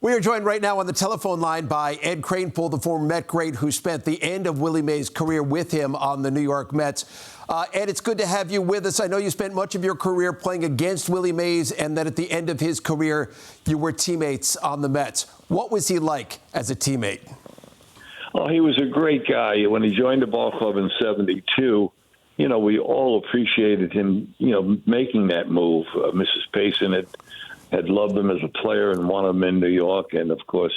We are joined right now on the telephone line by Ed Kranepool, the former Met great who spent the end of Willie Mays' career with him on the New York Mets. Ed, it's good to have you with us. I know you spent much of your career playing against Willie Mays, and then at the end of his career, you were teammates on the Mets. What was he like as a teammate? Oh, he was a great guy. When he joined the ball club in '72, we all appreciated him, making that move. Mrs. Payson had loved him as a player and wanted him in New York. And, of course,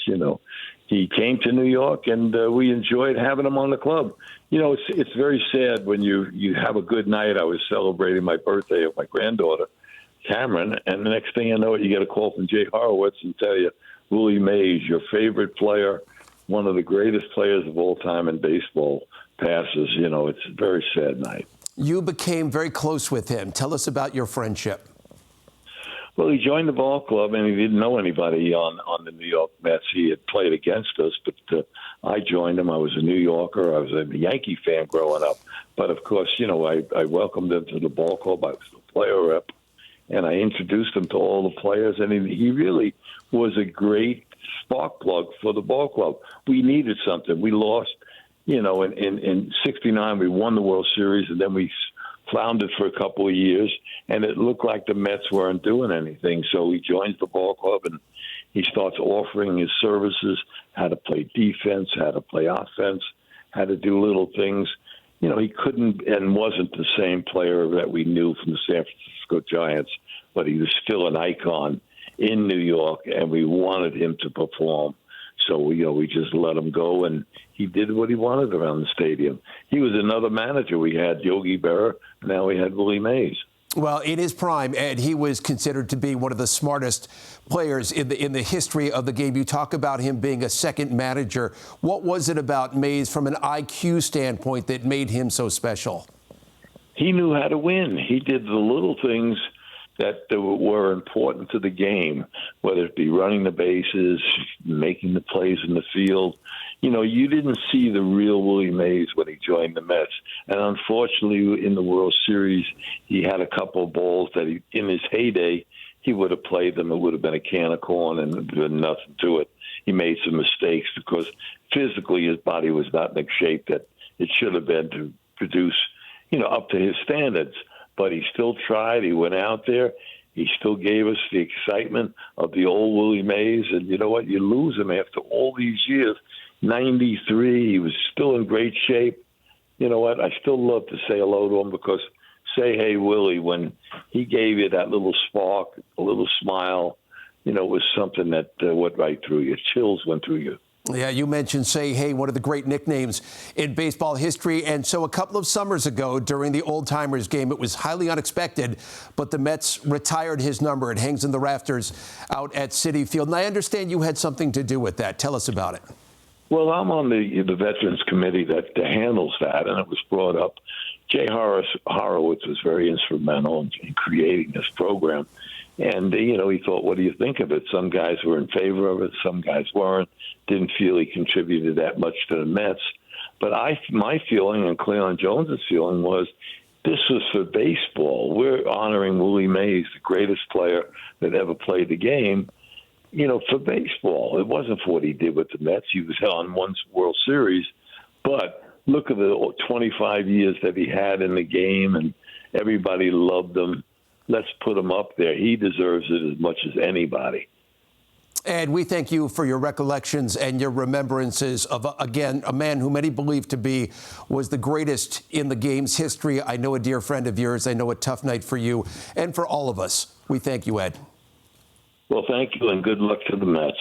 he came to New York, and we enjoyed having him on the club. It's very sad when you have a good night. I was celebrating my birthday of my granddaughter, Cameron, and the next thing you know, you get a call from Jay Horowitz and tell you, Willie Mays, your favorite player, one of the greatest players of all time in baseball, passes. It's a very sad night. You became very close with him. Tell us about your friendship. Well, he joined the ball club, and he didn't know anybody on the New York Mets. He had played against us, but I joined him. I was a New Yorker. I was a Yankee fan growing up. But, of course, I welcomed him to the ball club. I was the player rep, and I introduced him to all the players. And he really was a great spark plug for the ball club. We needed something. We lost, in '69, we won the World Series, and then we floundered for a couple of years, and it looked like the Mets weren't doing anything. So he joins the ball club, and he starts offering his services, how to play defense, how to play offense, how to do little things. He couldn't and wasn't the same player that we knew from the San Francisco Giants, but he was still an icon in New York, and we wanted him to perform. So we just let him go, and he did what he wanted around the stadium. He was another manager. We had Yogi Berra, now we had Willie Mays. Well, in his prime, Ed, he was considered to be one of the smartest players in the history of the game. You talk about him being a second manager. What was it about Mays from an IQ standpoint that made him so special? He knew how to win. He did the little things that were important to the game, whether it be running the bases, making the plays in the field. You didn't see the real Willie Mays when he joined the Mets. And unfortunately, in the World Series, he had a couple of balls that in his heyday, he would have played them. It would have been a can of corn and there'd been nothing to it. He made some mistakes because physically his body was not in the shape that it should have been to produce, up to his standards. But he still tried. He went out there. He still gave us the excitement of the old Willie Mays. And you know what? You lose him after all these years. 93, he was still in great shape. You know what? I still love to say hello to him because say, hey, Willie, when he gave you that little spark, a little smile, it was something that went right through you. Chills went through you. Yeah, you mentioned Say Hey, one of the great nicknames in baseball history. And so a couple of summers ago during the Old Timers game, it was highly unexpected, but the Mets retired his number. It hangs in the rafters out at Citi Field. And I understand you had something to do with that. Tell us about it. Well, I'm on the Veterans Committee that handles that, and it was brought up. Jay Horowitz was very instrumental in creating this program. And, he thought, what do you think of it? Some guys were in favor of it. Some guys weren't. Didn't feel he contributed that much to the Mets. But my feeling and Cleon Jones's feeling was this was for baseball. We're honoring Willie Mays, the greatest player that ever played the game, for baseball. It wasn't for what he did with the Mets. He was on one World Series. But look at the 25 years that he had in the game, and everybody loved him. Let's put him up there. He deserves it as much as anybody. Ed, we thank you for your recollections and your remembrances of, again, a man who many believe to be was the greatest in the game's history. I know a dear friend of yours. I know a tough night for you and for all of us. We thank you, Ed. Well, thank you, and good luck to the Mets.